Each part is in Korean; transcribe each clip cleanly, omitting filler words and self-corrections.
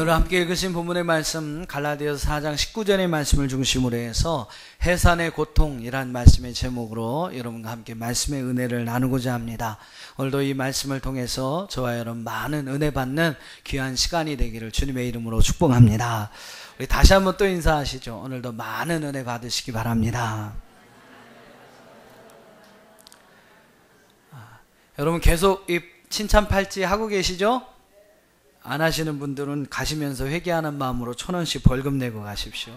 오늘 함께 읽으신 본문의 말씀 갈라디아서 4장 19절의 말씀을 중심으로 해서 해산의 고통이란 말씀의 제목으로 여러분과 함께 말씀의 은혜를 나누고자 합니다. 오늘도 이 말씀을 통해서 저와 여러분 많은 은혜 받는 귀한 시간이 되기를 주님의 이름으로 축복합니다. 우리 다시 한번 또 인사하시죠. 오늘도 많은 은혜 받으시기 바랍니다. 여러분 계속 이 칭찬 팔찌 하고 계시죠? 안 하시는 분들은 가시면서 회개하는 마음으로 1,000원씩 벌금 내고 가십시오.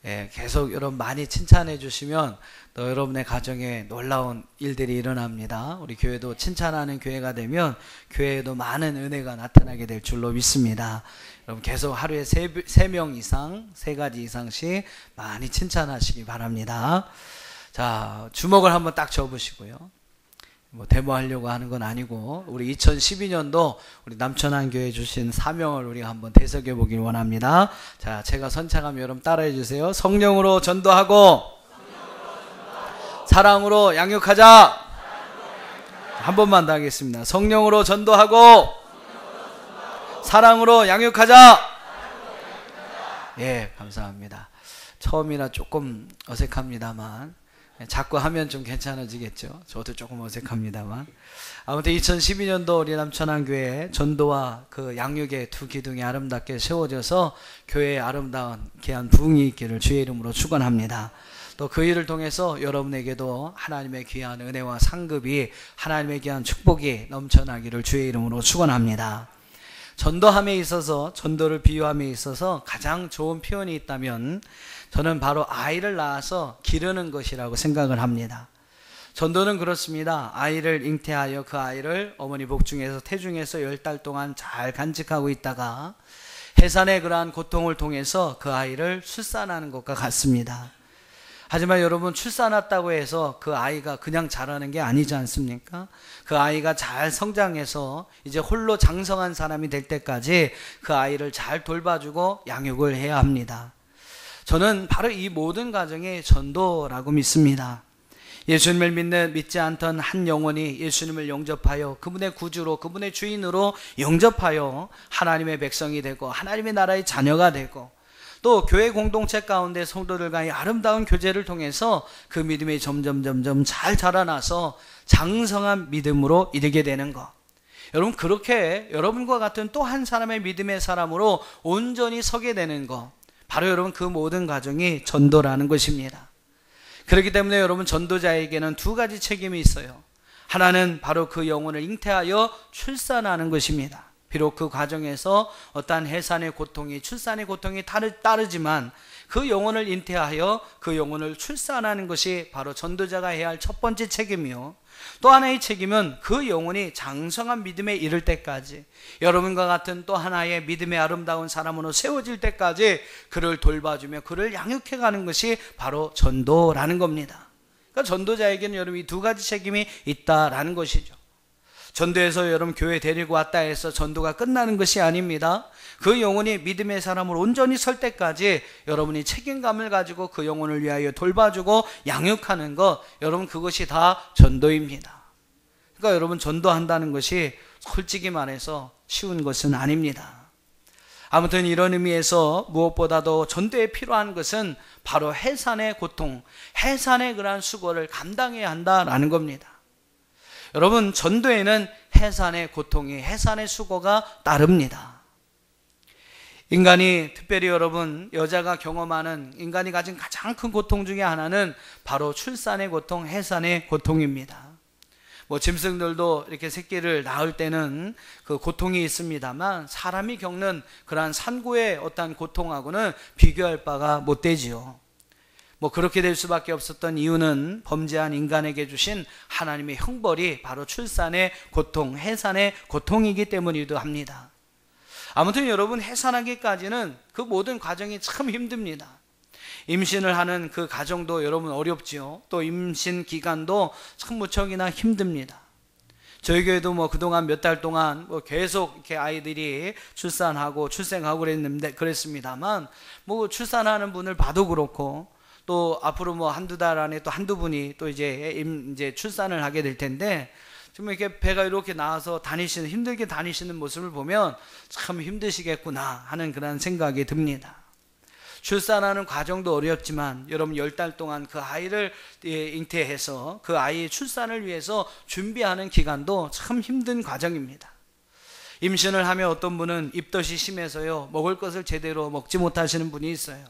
예, 계속 여러분 많이 칭찬해 주시면 또 여러분의 가정에 놀라운 일들이 일어납니다. 우리 교회도 칭찬하는 교회가 되면 교회에도 많은 은혜가 나타나게 될 줄로 믿습니다. 여러분 계속 하루에 3명 이상, 3가지 이상씩 많이 칭찬하시기 바랍니다. 자, 주먹을 한번 딱 접으시고요. 데모하려고 하는 건 아니고 우리 2012년도 우리 남천안교회 주신 사명을 우리가 한번 되새겨 보길 원합니다. 자, 제가 선창하면 여러분 따라해 주세요. 성령으로 전도하고 사랑으로 양육하자. 한 번만 더 하겠습니다. 성령으로 전도하고 사랑으로 양육하자. 예, 감사합니다. 처음이라 조금 어색합니다만 자꾸 하면 좀 괜찮아지겠죠. 저도 조금 어색합니다만 아무튼 2012년도 우리 남천안교회 전도와 그 양육의 두 기둥이 아름답게 세워져서 교회에 아름다운 귀한 부흥이 있기를 주의 이름으로 축원합니다. 또 그 일을 통해서 여러분에게도 하나님의 귀한 은혜와 상급이 하나님의 귀한 축복이 넘쳐나기를 주의 이름으로 축원합니다. 전도함에 있어서 전도를 비유함에 있어서 가장 좋은 표현이 있다면 저는 바로 아이를 낳아서 기르는 것이라고 생각을 합니다. 전도는 그렇습니다. 아이를 잉태하여 그 아이를 어머니 복중에서 태중에서 10달 동안 잘 간직하고 있다가 해산의 그러한 고통을 통해서 그 아이를 출산하는 것과 같습니다. 하지만 여러분 출산했다고 해서 그 아이가 그냥 자라는 게 아니지 않습니까? 그 아이가 잘 성장해서 이제 홀로 장성한 사람이 될 때까지 그 아이를 잘 돌봐주고 양육을 해야 합니다. 저는 바로 이 모든 과정이 전도라고 믿습니다. 예수님을 믿지 않던 한 영혼이 예수님을 영접하여 그분의 구주로 그분의 주인으로 영접하여 하나님의 백성이 되고 하나님의 나라의 자녀가 되고 또 교회 공동체 가운데 성도들과의 아름다운 교제를 통해서 그 믿음이 점점 잘 자라나서 장성한 믿음으로 이르게 되는 것. 여러분 그렇게 여러분과 같은 또 한 사람의 믿음의 사람으로 온전히 서게 되는 것. 바로 여러분 그 모든 과정이 전도라는 것입니다. 그렇기 때문에 여러분 전도자에게는 두 가지 책임이 있어요. 하나는 바로 그 영혼을 잉태하여 출산하는 것입니다. 비록 그 과정에서 어떠한 해산의 고통이 출산의 고통이 따르지만 그 영혼을 잉태하여 그 영혼을 출산하는 것이 바로 전도자가 해야 할 첫 번째 책임이요. 또 하나의 책임은 그 영혼이 장성한 믿음에 이를 때까지 여러분과 같은 또 하나의 믿음의 아름다운 사람으로 세워질 때까지 그를 돌봐주며 그를 양육해가는 것이 바로 전도라는 겁니다. 그러니까 전도자에게는 여러분 이 두 가지 책임이 있다라는 것이죠. 전도해서 여러분 교회 데리고 왔다 해서 전도가 끝나는 것이 아닙니다. 그 영혼이 믿음의 사람으로 온전히 설 때까지 여러분이 책임감을 가지고 그 영혼을 위하여 돌봐주고 양육하는 것, 여러분 그것이 다 전도입니다. 그러니까 여러분 전도한다는 것이 솔직히 말해서 쉬운 것은 아닙니다. 아무튼 이런 의미에서 무엇보다도 전도에 필요한 것은 바로 해산의 고통, 해산의 그러한 수고를 감당해야 한다라는 겁니다. 여러분 전도에는 해산의 고통이 해산의 수고가 따릅니다. 인간이 특별히 여러분 여자가 경험하는 인간이 가진 가장 큰 고통 중에 하나는 바로 출산의 고통, 해산의 고통입니다. 짐승들도 이렇게 새끼를 낳을 때는 그 고통이 있습니다만 사람이 겪는 그러한 산고의 어떠한 고통하고는 비교할 바가 못 되지요. 그렇게 될 수밖에 없었던 이유는 범죄한 인간에게 주신 하나님의 형벌이 바로 출산의 고통, 해산의 고통이기 때문이기도 합니다. 아무튼 여러분 해산하기까지는 그 모든 과정이 참 힘듭니다. 임신을 하는 그 과정도 여러분 어렵지요. 또 임신 기간도 참 무척이나 힘듭니다. 저희 교회도 그동안 몇 달 동안 계속 이렇게 아이들이 출산하고 출생하고 그랬습니다만 출산하는 분을 봐도 그렇고 또 앞으로 한두 달 안에 또 한두 분이 또 이제 출산을 하게 될 텐데 정말 이렇게 배가 이렇게 나와서 다니시는, 힘들게 다니시는 모습을 보면 참 힘드시겠구나 하는 그런 생각이 듭니다. 출산하는 과정도 어렵지만 여러분 10달 동안 그 아이를 잉태해서 그 아이의 출산을 위해서 준비하는 기간도 참 힘든 과정입니다. 임신을 하면 어떤 분은 입덧이 심해서요 먹을 것을 제대로 먹지 못하시는 분이 있어요.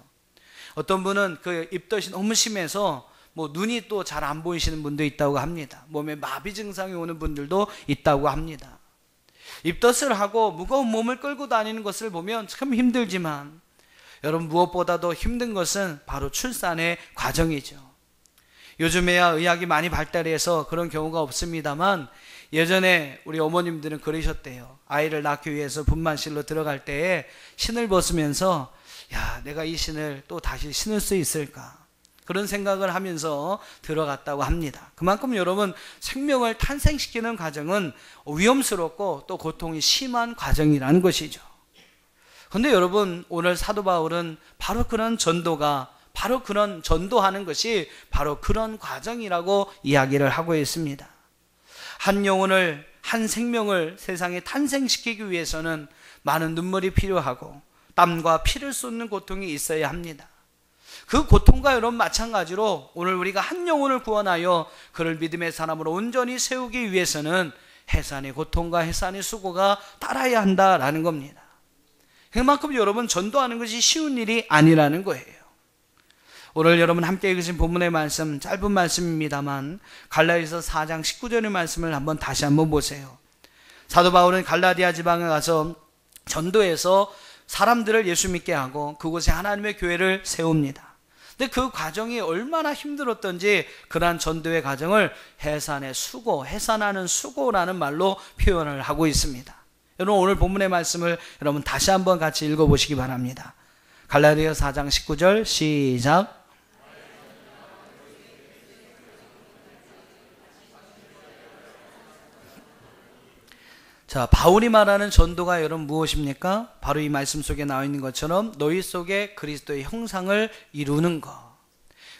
어떤 분은 그 입덧이 너무 심해서 눈이 또 잘 안 보이시는 분도 있다고 합니다. 몸에 마비 증상이 오는 분들도 있다고 합니다. 입덧을 하고 무거운 몸을 끌고 다니는 것을 보면 참 힘들지만 여러분 무엇보다도 힘든 것은 바로 출산의 과정이죠. 요즘에야 의학이 많이 발달해서 그런 경우가 없습니다만 예전에 우리 어머님들은 그러셨대요. 아이를 낳기 위해서 분만실로 들어갈 때에 신을 벗으면서 야, 내가 이 신을 또 다시 신을 수 있을까? 그런 생각을 하면서 들어갔다고 합니다. 그만큼 여러분 생명을 탄생시키는 과정은 위험스럽고 또 고통이 심한 과정이라는 것이죠. 그런데 여러분 오늘 사도 바울은 바로 그런 전도가, 바로 그런 전도하는 것이 바로 그런 과정이라고 이야기를 하고 있습니다. 한 영혼을, 한 생명을 세상에 탄생시키기 위해서는 많은 눈물이 필요하고 땀과 피를 쏟는 고통이 있어야 합니다. 그 고통과 여러분 마찬가지로 오늘 우리가 한 영혼을 구원하여 그를 믿음의 사람으로 온전히 세우기 위해서는 해산의 고통과 해산의 수고가 따라야 한다라는 겁니다. 그만큼 여러분 전도하는 것이 쉬운 일이 아니라는 거예요. 오늘 여러분 함께 읽으신 본문의 말씀, 짧은 말씀입니다만 갈라디아서 4장 19절의 말씀을 다시 한번 보세요. 사도 바울은 갈라디아 지방에 가서 전도해서 사람들을 예수 믿게 하고 그곳에 하나님의 교회를 세웁니다. 근데 그 과정이 얼마나 힘들었던지 그러한 전도의 과정을 해산의 수고, 해산하는 수고라는 말로 표현을 하고 있습니다. 여러분 오늘 본문의 말씀을 여러분 다시 한번 같이 읽어보시기 바랍니다. 갈라디아 4장 19절 시작. 자, 바울이 말하는 전도가 여러분 무엇입니까? 바로 이 말씀 속에 나와 있는 것처럼 너희 속에 그리스도의 형상을 이루는 것.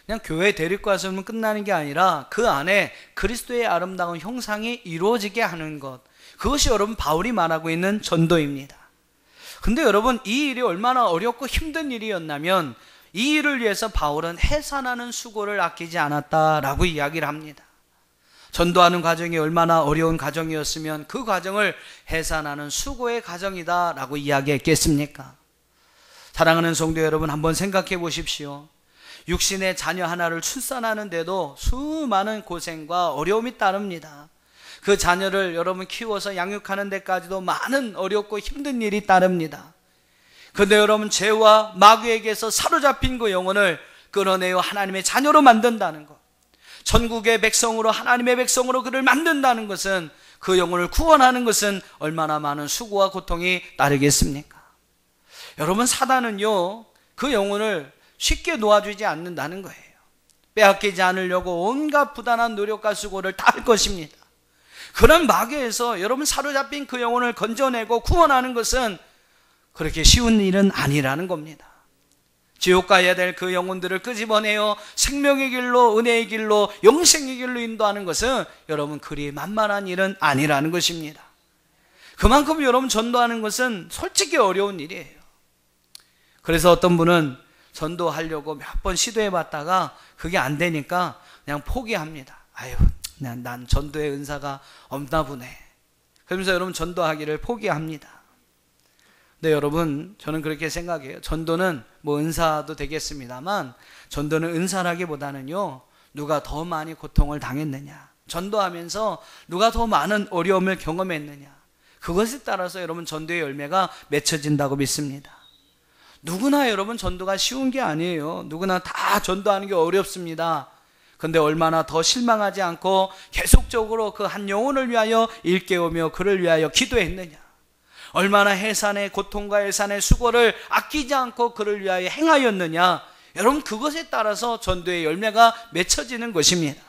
그냥 교회 데리고 와서는 끝나는 게 아니라 그 안에 그리스도의 아름다운 형상이 이루어지게 하는 것. 그것이 여러분 바울이 말하고 있는 전도입니다. 근데 여러분 이 일이 얼마나 어렵고 힘든 일이었냐면 이 일을 위해서 바울은 해산하는 수고를 아끼지 않았다라고 이야기를 합니다. 전도하는 과정이 얼마나 어려운 과정이었으면 그 과정을 해산하는 수고의 과정이다라고 이야기했겠습니까? 사랑하는 성도 여러분, 한번 생각해 보십시오. 육신의 자녀 하나를 출산하는데도 수많은 고생과 어려움이 따릅니다. 그 자녀를 여러분 키워서 양육하는 데까지도 많은 어렵고 힘든 일이 따릅니다. 그런데 여러분 죄와 마귀에게서 사로잡힌 그 영혼을 끌어내어 하나님의 자녀로 만든다는 것, 천국의 백성으로, 하나님의 백성으로 그를 만든다는 것은, 그 영혼을 구원하는 것은 얼마나 많은 수고와 고통이 따르겠습니까? 여러분 사단은요 그 영혼을 쉽게 놓아주지 않는다는 거예요. 빼앗기지 않으려고 온갖 부단한 노력과 수고를 다 할 것입니다. 그런 마귀에서 여러분 사로잡힌 그 영혼을 건져내고 구원하는 것은 그렇게 쉬운 일은 아니라는 겁니다. 지옥 가야 될 그 영혼들을 끄집어내어 생명의 길로, 은혜의 길로, 영생의 길로 인도하는 것은 여러분 그리 만만한 일은 아니라는 것입니다. 그만큼 여러분 전도하는 것은 솔직히 어려운 일이에요. 그래서 어떤 분은 전도하려고 몇 번 시도해 봤다가 그게 안 되니까 그냥 포기합니다. 아유, 난 전도의 은사가 없나 보네. 그러면서 여러분 전도하기를 포기합니다. 네, 여러분 저는 그렇게 생각해요. 전도는 뭐 은사도 되겠습니다만 전도는 은사라기보다는요 누가 더 많이 고통을 당했느냐, 전도하면서 누가 더 많은 어려움을 경험했느냐, 그것에 따라서 여러분 전도의 열매가 맺혀진다고 믿습니다. 누구나 여러분 전도가 쉬운 게 아니에요. 누구나 다 전도하는 게 어렵습니다. 그런데 얼마나 더 실망하지 않고 계속적으로 그 한 영혼을 위하여 일깨우며 그를 위하여 기도했느냐, 얼마나 해산의 고통과 해산의 수고를 아끼지 않고 그를 위하여 행하였느냐, 여러분 그것에 따라서 전도의 열매가 맺혀지는 것입니다.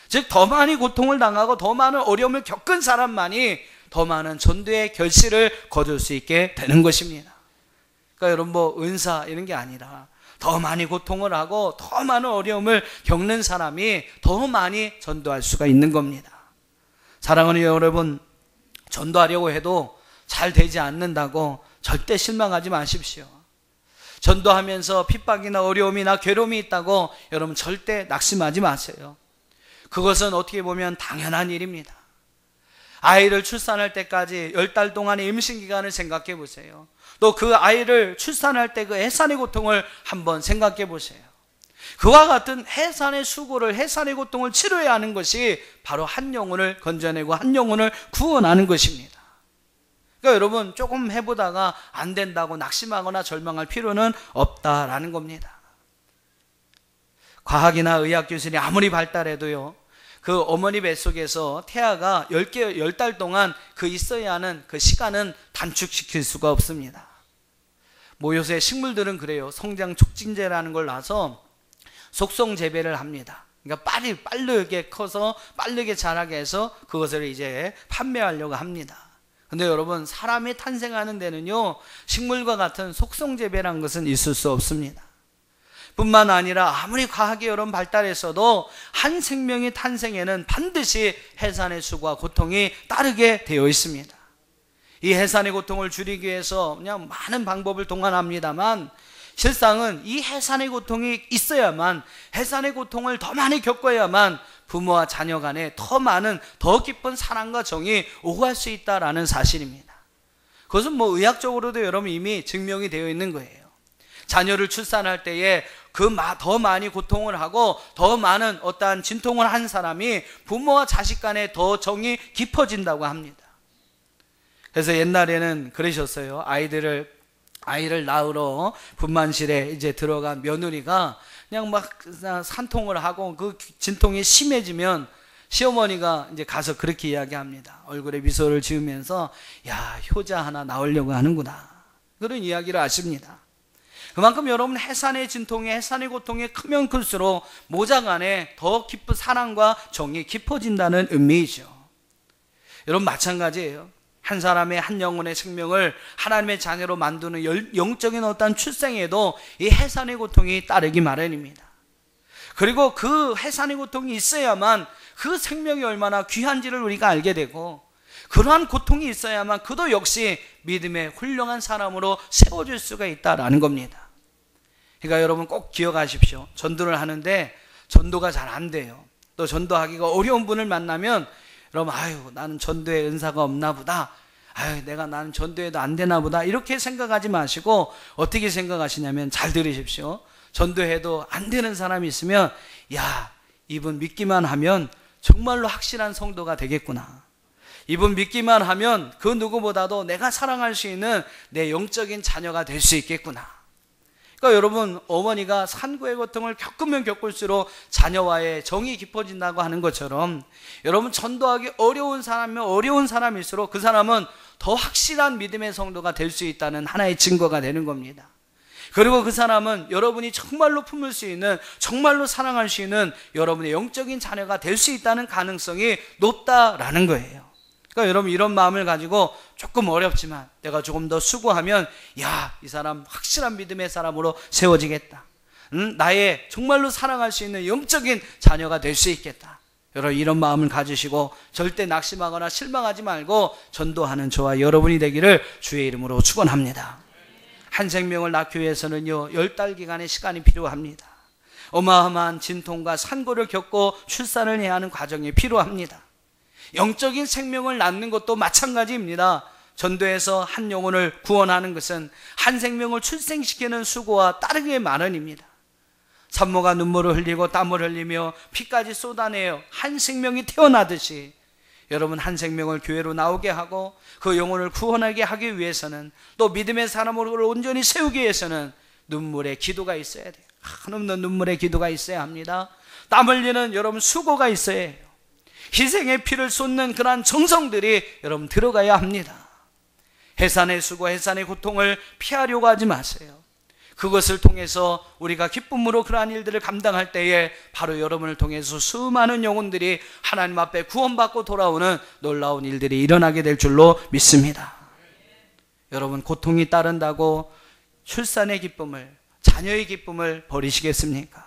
즉 더 많이 고통을 당하고 더 많은 어려움을 겪은 사람만이 더 많은 전도의 결실을 거둘 수 있게 되는 것입니다. 그러니까 여러분 뭐 은사 이런 게 아니라 더 많이 고통을 하고 더 많은 어려움을 겪는 사람이 더 많이 전도할 수가 있는 겁니다. 사랑하는 여러분, 전도하려고 해도 잘 되지 않는다고 절대 실망하지 마십시오. 전도하면서 핍박이나 어려움이나 괴로움이 있다고 여러분 절대 낙심하지 마세요. 그것은 어떻게 보면 당연한 일입니다. 아이를 출산할 때까지 10달 동안의 임신기간을 생각해 보세요. 또 그 아이를 출산할 때 그 해산의 고통을 한번 생각해 보세요. 그와 같은 해산의 수고를, 해산의 고통을 치료해야 하는 것이 바로 한 영혼을 건져내고 한 영혼을 구원하는 것입니다. 그러니까 여러분, 조금 해보다가 안 된다고 낙심하거나 절망할 필요는 없다라는 겁니다. 과학이나 의학 기술이 아무리 발달해도요, 그 어머니 뱃속에서 태아가 10달 동안 그 있어야 하는 그 시간은 단축시킬 수가 없습니다. 뭐 요새 식물들은 그래요. 성장 촉진제라는 걸 놔서 속성 재배를 합니다. 그러니까 빠르게 커서 빠르게 자라게 해서 그것을 이제 판매하려고 합니다. 근데 여러분, 사람이 탄생하는 데는요, 식물과 같은 속성 재배라는 것은 있을 수 없습니다. 뿐만 아니라 아무리 과학이 여러분 발달했어도 한 생명이 탄생에는 반드시 해산의 수고와 고통이 따르게 되어 있습니다. 이 해산의 고통을 줄이기 위해서 그냥 많은 방법을 동원합니다만, 실상은 이 해산의 고통이 있어야만, 해산의 고통을 더 많이 겪어야만 부모와 자녀 간에 더 많은, 더 깊은 사랑과 정이 오갈 수 있다라는 사실입니다. 그것은 뭐 의학적으로도 여러분 이미 증명이 되어 있는 거예요. 자녀를 출산할 때에 더 많이 고통을 하고 더 많은 어떠한 진통을 한 사람이 부모와 자식 간에 더 정이 깊어진다고 합니다. 그래서 옛날에는 그러셨어요. 아이를 낳으러 분만실에 이제 들어간 며느리가 그냥 막 산통을 하고 그 진통이 심해지면 시어머니가 이제 가서 그렇게 이야기합니다. 얼굴에 미소를 지으면서, 야, 효자 하나 낳으려고 하는구나, 그런 이야기를 하십니다. 그만큼 여러분, 해산의 진통이, 해산의 고통이 크면 클수록 모자 간에 더 깊은 사랑과 정이 깊어진다는 의미이죠. 여러분, 마찬가지예요. 한 사람의, 한 영혼의 생명을 하나님의 자녀로 만드는 영적인 어떤 출생에도 이 해산의 고통이 따르기 마련입니다. 그리고 그 해산의 고통이 있어야만 그 생명이 얼마나 귀한지를 우리가 알게 되고, 그러한 고통이 있어야만 그도 역시 믿음의 훌륭한 사람으로 세워질 수가 있다라는 겁니다. 그러니까 여러분 꼭 기억하십시오. 전도를 하는데 전도가 잘 안 돼요. 또 전도하기가 어려운 분을 만나면 여러분, 나는 전도에 은사가 없나 보다, 나는 전도해도 안 되나 보다, 이렇게 생각하지 마시고 어떻게 생각하시냐면, 잘 들으십시오. 전도해도 안 되는 사람이 있으면, 야, 이분 믿기만 하면 정말로 확실한 성도가 되겠구나, 이분 믿기만 하면 그 누구보다도 내가 사랑할 수 있는 내 영적인 자녀가 될 수 있겠구나. 그러니까 여러분, 어머니가 산고의 고통을 겪으면 겪을수록 자녀와의 정이 깊어진다고 하는 것처럼, 여러분 전도하기 어려운 사람일수록 그 사람은 더 확실한 믿음의 성도가 될 수 있다는 하나의 증거가 되는 겁니다. 그리고 그 사람은 여러분이 정말로 품을 수 있는, 정말로 사랑할 수 있는 여러분의 영적인 자녀가 될 수 있다는 가능성이 높다라는 거예요. 그러니까 여러분, 이런 마음을 가지고 조금 어렵지만 내가 조금 더 수고하면, 야, 이 사람 확실한 믿음의 사람으로 세워지겠다, 나의 정말로 사랑할 수 있는 영적인 자녀가 될 수 있겠다, 여러분 이런 마음을 가지시고 절대 낙심하거나 실망하지 말고 전도하는 저와 여러분이 되기를 주의 이름으로 축원합니다. 한 생명을 낳기 위해서는요, 10달 기간의 시간이 필요합니다. 어마어마한 진통과 산고를 겪고 출산을 해야 하는 과정이 필요합니다. 영적인 생명을 낳는 것도 마찬가지입니다. 전도에서 한 영혼을 구원하는 것은 한 생명을 출생시키는 수고와 따르게 마련입니다. 산모가 눈물을 흘리고 땀을 흘리며 피까지 쏟아내어 한 생명이 태어나듯이, 여러분 한 생명을 교회로 나오게 하고 그 영혼을 구원하게 하기 위해서는, 또 믿음의 사람으로 온전히 세우기 위해서는 눈물의 기도가 있어야 돼요. 한없는 눈물의 기도가 있어야 합니다. 땀 흘리는 여러분 수고가 있어야 해요. 희생의 피를 쏟는 그러한 정성들이 여러분 들어가야 합니다. 해산의 수고, 해산의 고통을 피하려고 하지 마세요. 그것을 통해서 우리가 기쁨으로 그러한 일들을 감당할 때에 바로 여러분을 통해서 수많은 영혼들이 하나님 앞에 구원받고 돌아오는 놀라운 일들이 일어나게 될 줄로 믿습니다. 여러분, 고통이 따른다고 출산의 기쁨을, 자녀의 기쁨을 버리시겠습니까?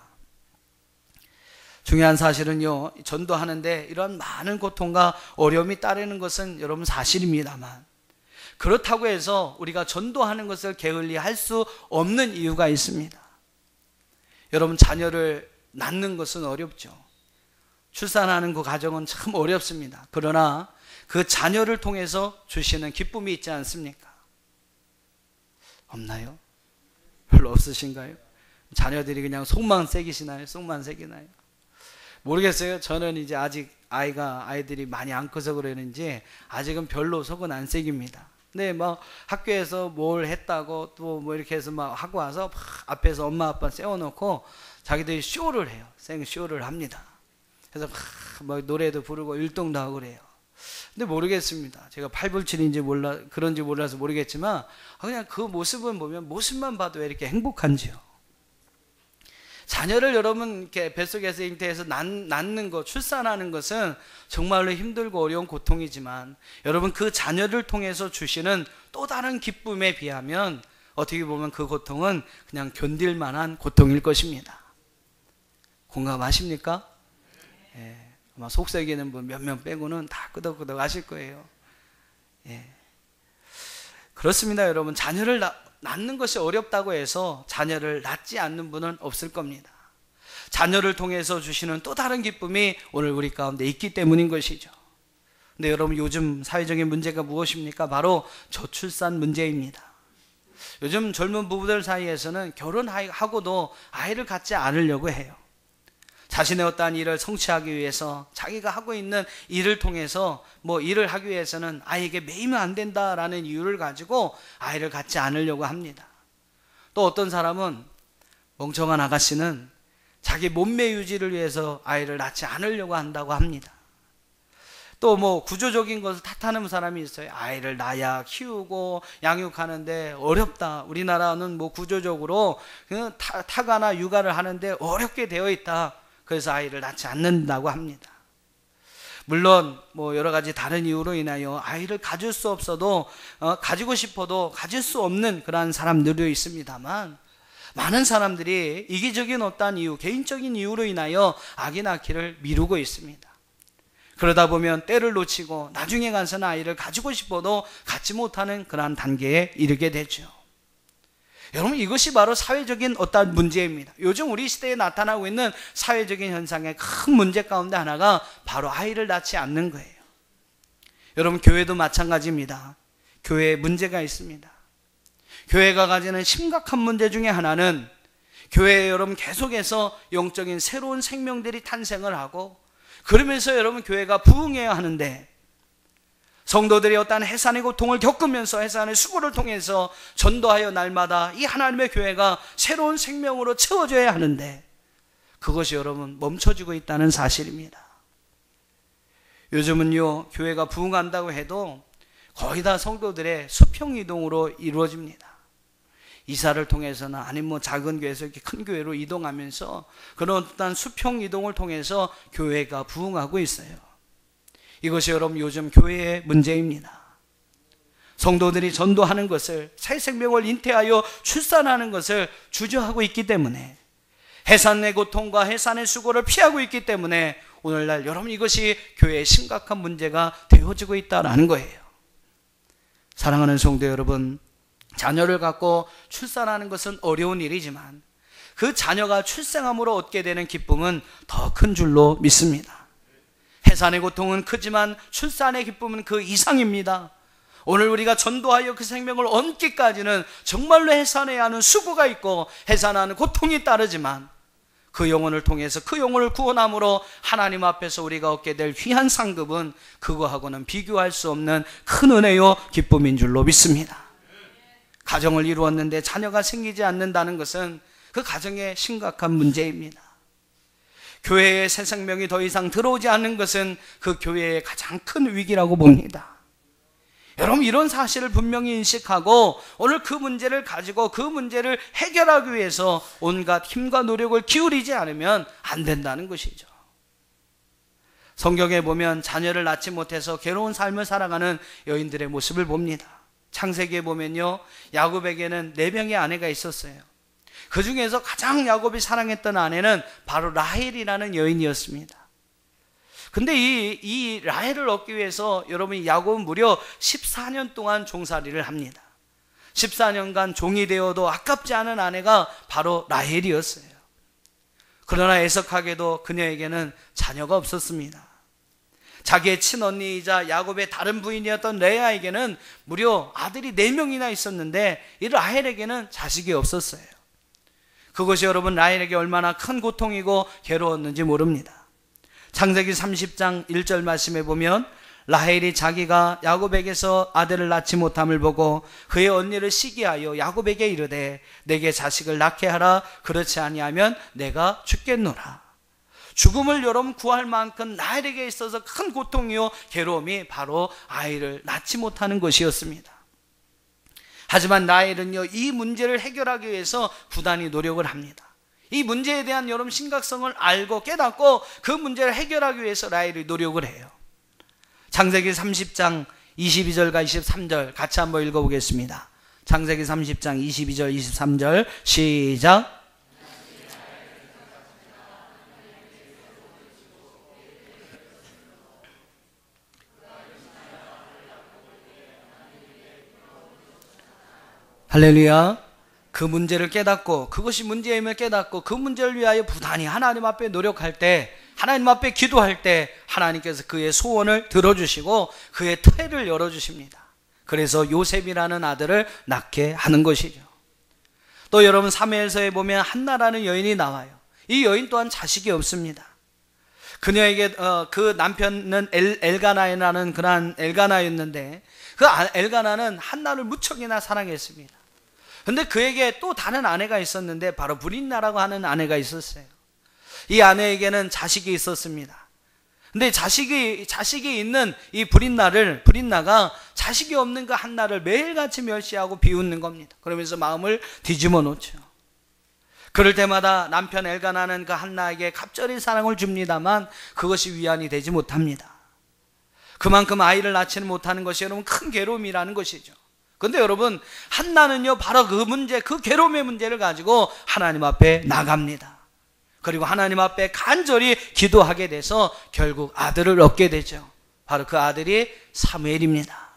중요한 사실은요, 전도하는데 이런 많은 고통과 어려움이 따르는 것은 여러분 사실입니다만, 그렇다고 해서 우리가 전도하는 것을 게을리 할 수 없는 이유가 있습니다. 여러분, 자녀를 낳는 것은 어렵죠. 출산하는 그 과정은 참 어렵습니다. 그러나 그 자녀를 통해서 주시는 기쁨이 있지 않습니까? 없나요? 별로 없으신가요? 자녀들이 그냥 속만 새기시나요? 속만 새기나요? 모르겠어요. 저는 이제 아직 아이들이 많이 안 커서 그러는지 아직은 별로 속은 안 새깁니다. 근데 뭐 학교에서 뭘 했다고 또 뭐 이렇게 해서 막 하고 와서 막 앞에서 엄마 아빠 세워놓고 자기들이 쇼를 해요. 생쇼를 합니다. 그래서 막 노래도 부르고 율동도 하고 그래요. 근데 모르겠습니다. 제가 팔불출인지 그런지 몰라서 모르겠지만 그냥 그 모습을 보면 모습만 봐도 왜 이렇게 행복한지요. 자녀를 여러분 이렇게 뱃속에서 잉태해서 낳는 것, 출산하는 것은 정말로 힘들고 어려운 고통이지만 여러분 그 자녀를 통해서 주시는 또 다른 기쁨에 비하면 어떻게 보면 그 고통은 그냥 견딜 만한 고통일 것입니다. 공감하십니까? 예, 아마 속썩이는 분 몇 명 빼고는 다 끄덕끄덕 하실 거예요. 예. 그렇습니다. 여러분, 자녀를 낳는 것이 어렵다고 해서 자녀를 낳지 않는 분은 없을 겁니다. 자녀를 통해서 주시는 또 다른 기쁨이 오늘 우리 가운데 있기 때문인 것이죠. 근데 여러분, 요즘 사회적인 문제가 무엇입니까? 바로 저출산 문제입니다. 요즘 젊은 부부들 사이에서는 결혼하고도 아이를 갖지 않으려고 해요. 자신의 어떠한 일을 성취하기 위해서 자기가 하고 있는 일을 통해서 뭐 일을 하기 위해서는 아이에게 매이면 안 된다라는 이유를 가지고 아이를 갖지 않으려고 합니다. 또 어떤 사람은, 멍청한 아가씨는 자기 몸매 유지를 위해서 아이를 낳지 않으려고 한다고 합니다. 또 뭐 구조적인 것을 탓하는 사람이 있어요. 아이를 낳아야 키우고 양육하는데 어렵다. 우리나라는 뭐 구조적으로 타가나 육아를 하는데 어렵게 되어 있다. 그래서 아이를 낳지 않는다고 합니다. 물론 뭐 여러 가지 다른 이유로 인하여 아이를 가질 수 없어도 가지고 싶어도 가질 수 없는 그러한 사람들도 있습니다만, 많은 사람들이 이기적인 어떠한 이유, 개인적인 이유로 인하여 아기 낳기를 미루고 있습니다. 그러다 보면 때를 놓치고 나중에 가서는 아이를 가지고 싶어도 갖지 못하는 그러한 단계에 이르게 되죠. 여러분, 이것이 바로 사회적인 어떤 문제입니다. 요즘 우리 시대에 나타나고 있는 사회적인 현상의 큰 문제 가운데 하나가 바로 아이를 낳지 않는 거예요. 여러분, 교회도 마찬가지입니다. 교회에 문제가 있습니다. 교회가 가지는 심각한 문제 중에 하나는, 교회에 여러분 계속해서 영적인 새로운 생명들이 탄생을 하고, 그러면서 여러분 교회가 부흥해야 하는데, 성도들이 어떠한 해산의 고통을 겪으면서 해산의 수고를 통해서 전도하여 날마다 이 하나님의 교회가 새로운 생명으로 채워져야 하는데, 그것이 여러분 멈춰지고 있다는 사실입니다. 요즘은요, 교회가 부흥한다고 해도 거의 다 성도들의 수평 이동으로 이루어집니다. 이사를 통해서나 아니면 뭐 작은 교회에서 이렇게 큰 교회로 이동하면서 그런 어떤 수평 이동을 통해서 교회가 부흥하고 있어요. 이것이 여러분 요즘 교회의 문제입니다. 성도들이 전도하는 것을, 새 생명을 잉태하여 출산하는 것을 주저하고 있기 때문에, 해산의 고통과 해산의 수고를 피하고 있기 때문에 오늘날 여러분 이것이 교회의 심각한 문제가 되어지고 있다는 거예요. 사랑하는 성도 여러분, 자녀를 갖고 출산하는 것은 어려운 일이지만 그 자녀가 출생함으로 얻게 되는 기쁨은 더 큰 줄로 믿습니다. 해산의 고통은 크지만 출산의 기쁨은 그 이상입니다. 오늘 우리가 전도하여 그 생명을 얻기까지는 정말로 해산해야 하는 수고가 있고 해산하는 고통이 따르지만, 그 영혼을 통해서 그 영혼을 구원함으로 하나님 앞에서 우리가 얻게 될 귀한 상급은 그거하고는 비교할 수 없는 큰 은혜요 기쁨인 줄로 믿습니다. 가정을 이루었는데 자녀가 생기지 않는다는 것은 그 가정의 심각한 문제입니다. 교회에 새 생명이 더 이상 들어오지 않는 것은 그 교회의 가장 큰 위기라고 봅니다. 여러분, 이런 사실을 분명히 인식하고 오늘 그 문제를 가지고 그 문제를 해결하기 위해서 온갖 힘과 노력을 기울이지 않으면 안 된다는 것이죠. 성경에 보면 자녀를 낳지 못해서 괴로운 삶을 살아가는 여인들의 모습을 봅니다. 창세기에 보면요, 야곱에게는 4명의 아내가 있었어요. 그 중에서 가장 야곱이 사랑했던 아내는 바로 라헬이라는 여인이었습니다. 근데 이 라헬을 얻기 위해서 여러분, 야곱은 무려 14년 동안 종살이를 합니다. 14년간 종이 되어도 아깝지 않은 아내가 바로 라헬이었어요. 그러나 애석하게도 그녀에게는 자녀가 없었습니다. 자기의 친언니이자 야곱의 다른 부인이었던 레아에게는 무려 아들이 4명이나 있었는데 이 라헬에게는 자식이 없었어요. 그것이 여러분, 라헬에게 얼마나 큰 고통이고 괴로웠는지 모릅니다. 창세기 30장 1절 말씀에 보면 라헬이 자기가 야곱에게서 아들을 낳지 못함을 보고 그의 언니를 시기하여 야곱에게 이르되 내게 자식을 낳게 하라. 그렇지 아니하면 내가 죽겠노라. 죽음을 여러분 구할 만큼 라헬에게 있어서 큰 고통이요 괴로움이 바로 아이를 낳지 못하는 것이었습니다. 하지만 라헬은요, 이 문제를 해결하기 위해서 부단히 노력을 합니다. 이 문제에 대한 여러분 심각성을 알고 깨닫고 그 문제를 해결하기 위해서 라헬이 노력을 해요. 창세기 30장 22절과 23절 같이 한번 읽어보겠습니다. 창세기 30장 22절 23절 시작. 할렐루야. 그 문제를 깨닫고, 그것이 문제임을 깨닫고 그 문제를 위하여 부단히 하나님 앞에 노력할 때, 하나님 앞에 기도할 때 하나님께서 그의 소원을 들어주시고 그의 태를 열어주십니다. 그래서 요셉이라는 아들을 낳게 하는 것이죠. 또 여러분, 사무엘서에 보면 한나라는 여인이 나와요. 이 여인 또한 자식이 없습니다. 그녀에게 그 남편은 엘가나라는 그런 엘가나였는데 그 엘가나는 한나를 무척이나 사랑했습니다. 근데 그에게 또 다른 아내가 있었는데 바로 브린나라고 하는 아내가 있었어요. 이 아내에게는 자식이 있었습니다. 근데 자식이 있는 이 브린나가 자식이 없는 그 한나를 매일같이 멸시하고 비웃는 겁니다. 그러면서 마음을 뒤집어 놓죠. 그럴 때마다 남편 엘가나는 그 한나에게 갑절히 사랑을 줍니다만 그것이 위안이 되지 못합니다. 그만큼 아이를 낳지는 못하는 것이 여러분 큰 괴로움이라는 것이죠. 근데 여러분, 한나는요 바로 그 문제, 그 괴로움의 문제를 가지고 하나님 앞에 나갑니다. 그리고 하나님 앞에 간절히 기도하게 돼서 결국 아들을 얻게 되죠. 바로 그 아들이 사무엘입니다.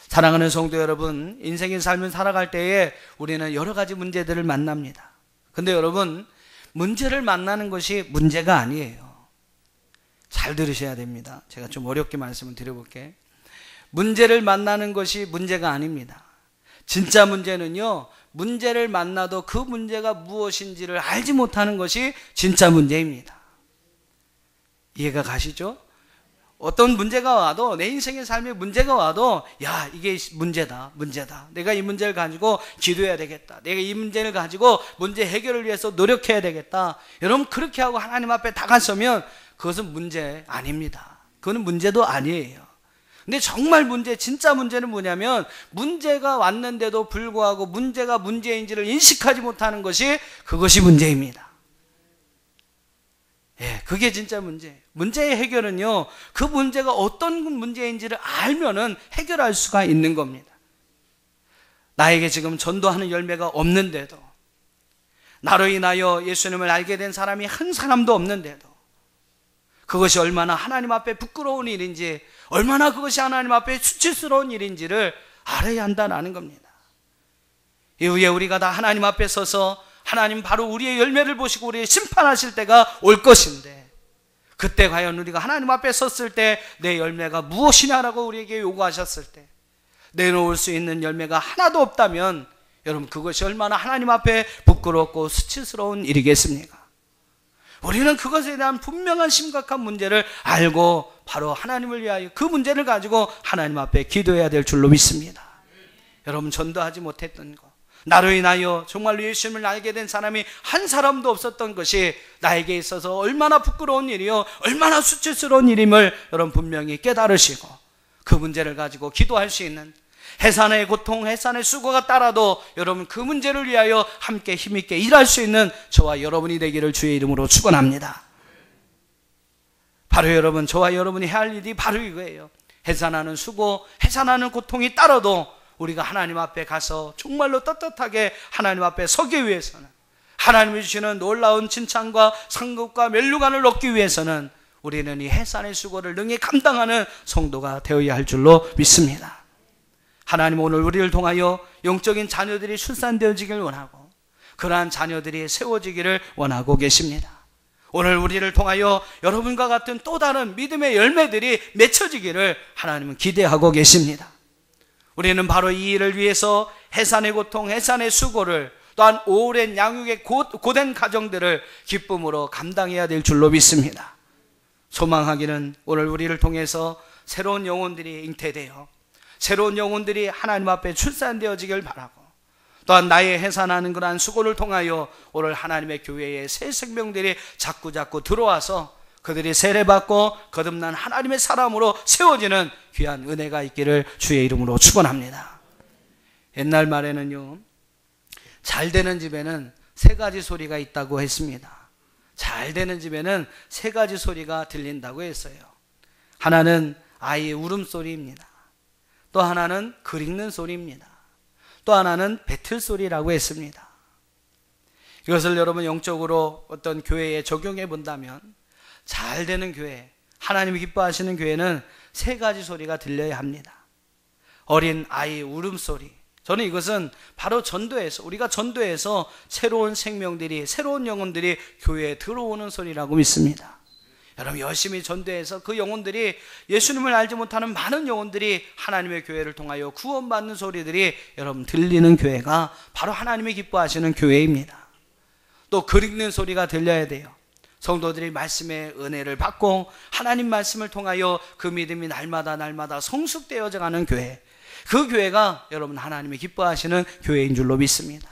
사랑하는 성도 여러분, 인생의 삶을 살아갈 때에 우리는 여러 가지 문제들을 만납니다. 근데 여러분, 문제를 만나는 것이 문제가 아니에요. 잘 들으셔야 됩니다. 제가 좀 어렵게 말씀을 드려볼게요. 문제를 만나는 것이 문제가 아닙니다. 진짜 문제는요, 문제를 만나도 그 문제가 무엇인지를 알지 못하는 것이 진짜 문제입니다. 이해가 가시죠? 어떤 문제가 와도, 내 인생의 삶에 문제가 와도, 야, 이게 문제다. 내가 이 문제를 가지고 기도해야 되겠다. 내가 이 문제를 가지고 문제 해결을 위해서 노력해야 되겠다. 여러분, 그렇게 하고 하나님 앞에 다가서면 그것은 문제 아닙니다. 그거는 문제도 아니에요. 근데 정말 진짜 문제는 뭐냐면, 문제가 왔는데도 불구하고 문제가 문제인지를 인식하지 못하는 것이, 그것이 문제입니다. 예, 그게 진짜 문제예요. 문제의 해결은요, 그 문제가 어떤 문제인지를 알면은 해결할 수가 있는 겁니다. 나에게 지금 전도하는 열매가 없는데도, 나로 인하여 예수님을 알게 된 사람이 한 사람도 없는데도, 그것이 얼마나 하나님 앞에 부끄러운 일인지, 얼마나 그것이 하나님 앞에 수치스러운 일인지를 알아야 한다는 겁니다. 이후에 우리가 다 하나님 앞에 서서 하나님 바로 우리의 열매를 보시고 우리의 심판하실 때가 올 것인데, 그때 과연 우리가 하나님 앞에 섰을 때 내 열매가 무엇이냐라고 우리에게 요구하셨을 때 내놓을 수 있는 열매가 하나도 없다면, 여러분, 그것이 얼마나 하나님 앞에 부끄럽고 수치스러운 일이겠습니까? 우리는 그것에 대한 분명한 심각한 문제를 알고 바로 하나님을 위하여 그 문제를 가지고 하나님 앞에 기도해야 될 줄로 믿습니다. 여러분, 전도하지 못했던 것, 나로 인하여 정말로 예수님을 알게 된 사람이 한 사람도 없었던 것이 나에게 있어서 얼마나 부끄러운 일이요, 얼마나 수치스러운 일임을 여러분 분명히 깨달으시고 그 문제를 가지고 기도할 수 있는, 해산의 고통, 해산의 수고가 따라도 여러분 그 문제를 위하여 함께 힘있게 일할 수 있는 저와 여러분이 되기를 주의 이름으로 축원합니다. 바로 여러분, 저와 여러분이 해야 할 일이 바로 이거예요. 해산하는 수고, 해산하는 고통이 따라도 우리가 하나님 앞에 가서 정말로 떳떳하게 하나님 앞에 서기 위해서는, 하나님이 주시는 놀라운 칭찬과 상급과 멸류관을 얻기 위해서는 우리는 이 해산의 수고를 능히 감당하는 성도가 되어야 할 줄로 믿습니다. 하나님 오늘 우리를 통하여 영적인 자녀들이 출산되어지길 원하고 그러한 자녀들이 세워지기를 원하고 계십니다. 오늘 우리를 통하여 여러분과 같은 또 다른 믿음의 열매들이 맺혀지기를 하나님은 기대하고 계십니다. 우리는 바로 이 일을 위해서 해산의 고통, 해산의 수고를, 또한 오랜 양육의 고된 가정들을 기쁨으로 감당해야 될 줄로 믿습니다. 소망하기는 오늘 우리를 통해서 새로운 영혼들이 잉태되어 새로운 영혼들이 하나님 앞에 출산되어지길 바라고, 또한 나의 해산하는 그러한 수고를 통하여 오늘 하나님의 교회에 새 생명들이 자꾸 들어와서 그들이 세례받고 거듭난 하나님의 사람으로 세워지는 귀한 은혜가 있기를 주의 이름으로 축원합니다. 옛날 말에는요, 잘 되는 집에는 세 가지 소리가 있다고 했습니다. 잘 되는 집에는 세 가지 소리가 들린다고 했어요. 하나는 아이의 울음소리입니다. 또 하나는 글 읽는 소리입니다. 또 하나는 배틀 소리라고 했습니다. 이것을 여러분 영적으로 어떤 교회에 적용해 본다면 잘 되는 교회, 하나님이 기뻐하시는 교회는 세 가지 소리가 들려야 합니다. 어린 아이의 울음소리, 저는 이것은 바로 전도에서, 우리가 전도에서 새로운 생명들이, 새로운 영혼들이 교회에 들어오는 소리라고 믿습니다. 여러분 열심히 전도해서 그 영혼들이, 예수님을 알지 못하는 많은 영혼들이 하나님의 교회를 통하여 구원받는 소리들이 여러분 들리는 교회가 바로 하나님이 기뻐하시는 교회입니다. 또 글 읽는 소리가 들려야 돼요. 성도들이 말씀의 은혜를 받고 하나님 말씀을 통하여 그 믿음이 날마다 성숙되어져 가는 교회, 그 교회가 여러분 하나님이 기뻐하시는 교회인 줄로 믿습니다.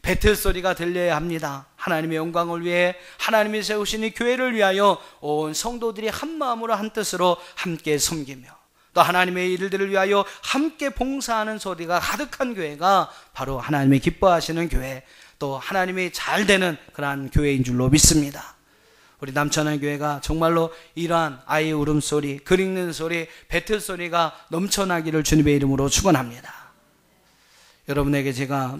배틀 소리가 들려야 합니다. 하나님의 영광을 위해 하나님이 세우신 이 교회를 위하여 온 성도들이 한 마음으로 한 뜻으로 함께 섬기며 또 하나님의 일들을 위하여 함께 봉사하는 소리가 가득한 교회가 바로 하나님이 기뻐하시는 교회, 또 하나님이 잘 되는 그러한 교회인 줄로 믿습니다. 우리 남천한 교회가 정말로 이러한 아이의 울음소리, 글 읽는 소리, 배틀 소리가 넘쳐나기를 주님의 이름으로 축원합니다. 여러분에게 제가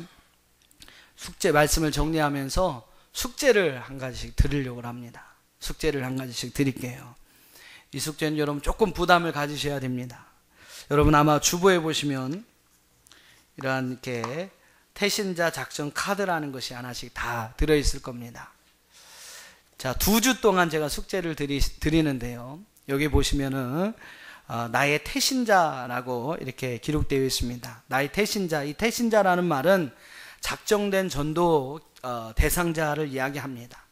숙제 말씀을 정리하면서 숙제를 한 가지씩 드리려고 합니다. 숙제를 한 가지씩 드릴게요. 이 숙제는 여러분 조금 부담을 가지셔야 됩니다. 여러분 아마 주보에 보시면 이러한 이렇게 태신자 작전 카드라는 것이 하나씩 다 들어있을 겁니다. 자, 2주 동안 제가 숙제를 드리는데요. 여기 보시면은 나의 태신자라고 이렇게 기록되어 있습니다. 나의 태신자, 이 태신자라는 말은 작정된 전도 대상자를 이야기합니다.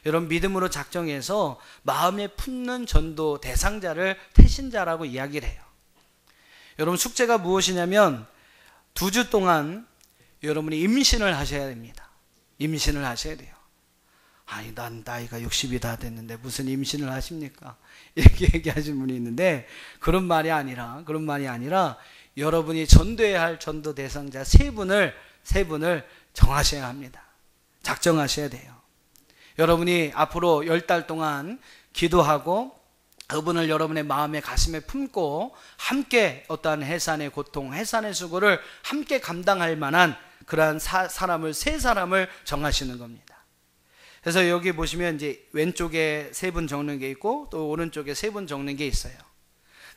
여러분 믿음으로 작정해서 마음에 품는 전도 대상자를 태신자라고 이야기를 해요. 여러분 숙제가 무엇이냐면 2주 동안 여러분이 임신을 하셔야 됩니다. 임신을 하셔야 돼요. 아니 난 나이가 60이 다 됐는데 무슨 임신을 하십니까? 이렇게 얘기하시는 분이 있는데 그런 말이 아니라 여러분이 전도해야 할 전도 대상자 세 분을 정하셔야 합니다. 작정하셔야 돼요. 여러분이 앞으로 10달 동안 기도하고 그분을 여러분의 마음에 가슴에 품고 함께 어떠한 해산의 고통, 해산의 수고를 함께 감당할 만한 그러한 세 사람을 정하시는 겁니다. 그래서 여기 보시면 이제 왼쪽에 3분 적는 게 있고 또 오른쪽에 3분 적는 게 있어요.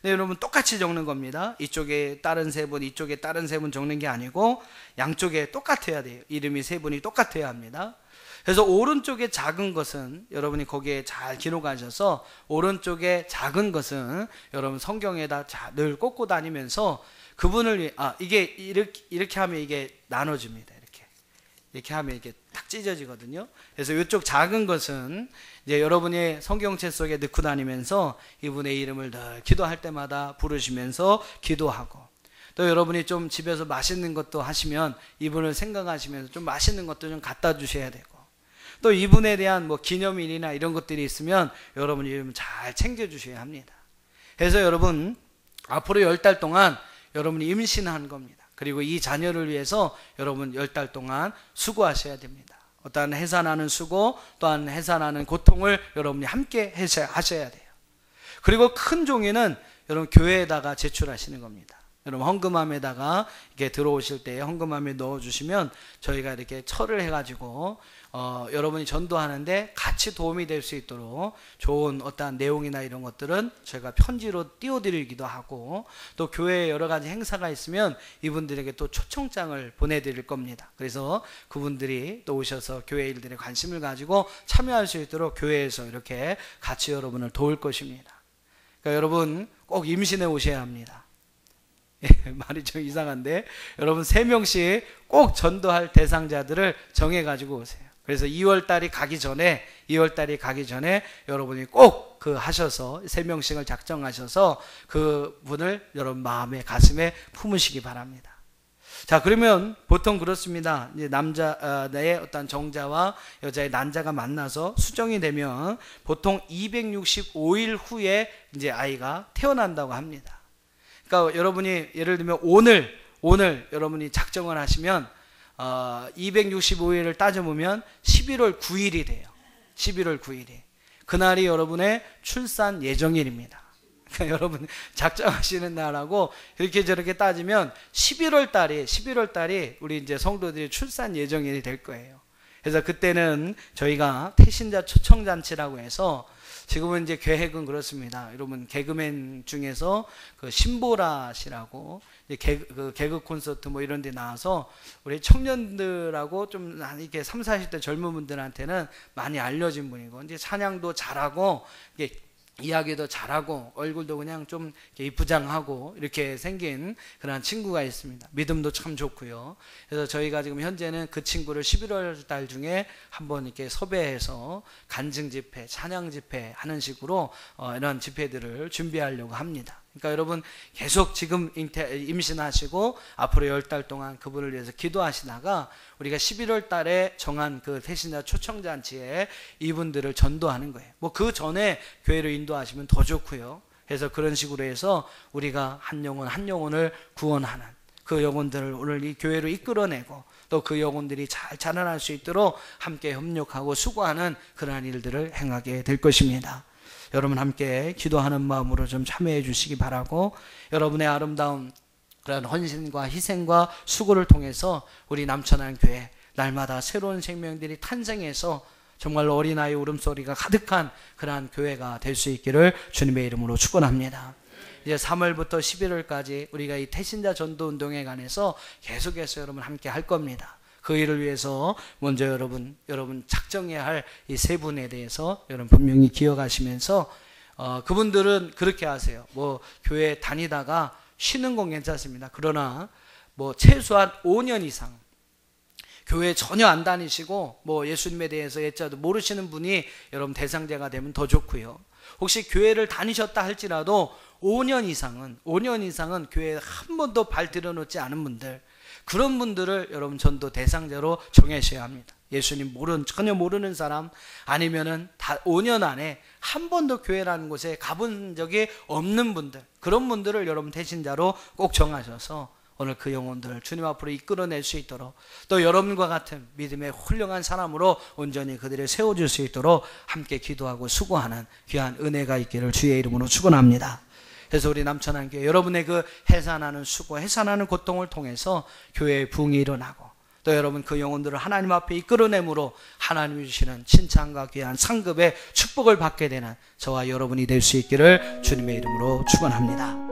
근데 여러분 똑같이 적는 겁니다. 이쪽에 다른 3분, 이쪽에 다른 3분 적는 게 아니고 양쪽에 똑같아야 돼요. 이름이 3분이 똑같아야 합니다. 그래서 오른쪽에 작은 것은 여러분이 거기에 잘 기록하셔서 오른쪽에 작은 것은 여러분 성경에다 늘 꽂고 다니면서 그분을 이게 이렇게 하면 이게 나눠집니다. 이렇게 하면 이게 딱 찢어지거든요. 그래서 이쪽 작은 것은 이제 여러분의 성경책 속에 넣고 다니면서 이분의 이름을 늘 기도할 때마다 부르시면서 기도하고, 또 여러분이 좀 집에서 맛있는 것도 하시면 이분을 생각하시면서 좀 맛있는 것도 좀 갖다 주셔야 되고, 또 이분에 대한 뭐 기념일이나 이런 것들이 있으면 여러분 이름 잘 챙겨 주셔야 합니다. 그래서 여러분 앞으로 10달 동안 여러분이 임신한 겁니다. 그리고 이 자녀를 위해서 여러분 10달 동안 수고하셔야 됩니다. 어떠한 해산하는 수고, 또한 해산하는 고통을 여러분이 함께 하셔야 돼요. 그리고 큰 종이는 여러분 교회에다가 제출하시는 겁니다. 여러분 헌금함에다가 이렇게 들어오실 때 헌금함에 넣어주시면 저희가 이렇게 철을 해가지고 여러분이 전도하는데 같이 도움이 될 수 있도록 좋은 어떠한 내용이나 이런 것들은 저희가 편지로 띄워드리기도 하고, 또 교회에 여러 가지 행사가 있으면 이분들에게 또 초청장을 보내드릴 겁니다. 그래서 그분들이 또 오셔서 교회 일들에 관심을 가지고 참여할 수 있도록 교회에서 이렇게 같이 여러분을 도울 것입니다. 그러니까 여러분 꼭 임신해 오셔야 합니다. 말이 좀 이상한데 여러분 3명씩 꼭 전도할 대상자들을 정해가지고 오세요. 그래서 2월달이 가기 전에 여러분이 꼭 그 하셔서 3명씩을 작정하셔서 그 분을 여러분 마음에 가슴에 품으시기 바랍니다. 자, 그러면 보통 그렇습니다. 이제 남자의 어떤 정자와 여자의 난자가 만나서 수정이 되면 보통 265일 후에 이제 아이가 태어난다고 합니다. 그러니까 여러분이 예를 들면 오늘 여러분이 작정을 하시면 265일을 따져보면 11월 9일이 돼요. 11월 9일이. 그날이 여러분의 출산 예정일입니다. 그러니까 여러분 작정하시는 날하고 이렇게 저렇게 따지면 11월 달이 우리 이제 성도들이 출산 예정일이 될 거예요. 그래서 그때는 저희가 태신자 초청잔치라고 해서, 지금은 이제 계획은 그렇습니다. 여러분 개그맨 중에서 그 신보라 씨라고 개그 콘서트 뭐 이런 데 나와서 우리 청년들하고 좀 이렇게 30, 40대 젊은 분들한테는 많이 알려진 분이고, 이제 찬양도 잘하고 이게 이야기도 잘하고 얼굴도 그냥 좀 이쁘장하고 이렇게 생긴 그런 친구가 있습니다. 믿음도 참 좋고요. 그래서 저희가 지금 현재는 그 친구를 11월 달 중에 한번 이렇게 섭외해서 간증 집회, 찬양 집회 하는 식으로 이런 집회들을 준비하려고 합니다. 그러니까 여러분 계속 지금 임신하시고 앞으로 10달 동안 그분을 위해서 기도하시다가 우리가 11월 달에 정한 그 태신자 초청잔치에 이분들을 전도하는 거예요. 뭐 그 전에 교회로 인도하시면 더 좋고요. 그래서 그런 식으로 해서 우리가 한 영혼을 구원하는 그 영혼들을 오늘 이 교회로 이끌어내고, 또 그 영혼들이 잘 자라날 수 있도록 함께 협력하고 수고하는 그러한 일들을 행하게 될 것입니다. 여러분 함께 기도하는 마음으로 좀 참여해 주시기 바라고, 여러분의 아름다운 그런 헌신과 희생과 수고를 통해서 우리 남천한 교회 날마다 새로운 생명들이 탄생해서 정말 어린아이 울음소리가 가득한 그러한 교회가 될 수 있기를 주님의 이름으로 축원합니다. 이제 3월부터 11월까지 우리가 이 태신자 전도 운동에 관해서 계속해서 여러분 함께 할 겁니다. 그 일을 위해서 먼저 여러분 작정해야 할 이 3분에 대해서 여러분 분명히 기억하시면서, 그분들은 그렇게 하세요. 뭐 교회 다니다가 쉬는 건 괜찮습니다. 그러나 뭐 최소한 5년 이상 교회 전혀 안 다니시고 뭐 예수님에 대해서 예자도 모르시는 분이 여러분 대상자가 되면 더 좋고요. 혹시 교회를 다니셨다 할지라도 5년 이상은 교회에 한 번도 발 들여놓지 않은 분들, 그런 분들을 여러분 전도 대상자로 정하셔야 합니다. 예수님 전혀 모르는 사람, 아니면은 다 5년 안에 한 번도 교회라는 곳에 가본 적이 없는 분들, 그런 분들을 여러분 대신자로 꼭 정하셔서 오늘 그 영혼들을 주님 앞으로 이끌어낼 수 있도록, 또 여러분과 같은 믿음의 훌륭한 사람으로 온전히 그들을 세워줄 수 있도록 함께 기도하고 수고하는 귀한 은혜가 있기를 주의 이름으로 축원합니다. 그래서 우리 남천한교회 여러분의 그 해산하는 수고, 해산하는 고통을 통해서 교회의 부흥이 일어나고, 또 여러분 그 영혼들을 하나님 앞에 이끌어내므로 하나님이 주시는 칭찬과 귀한 상급의 축복을 받게 되는 저와 여러분이 될 수 있기를 주님의 이름으로 축원합니다.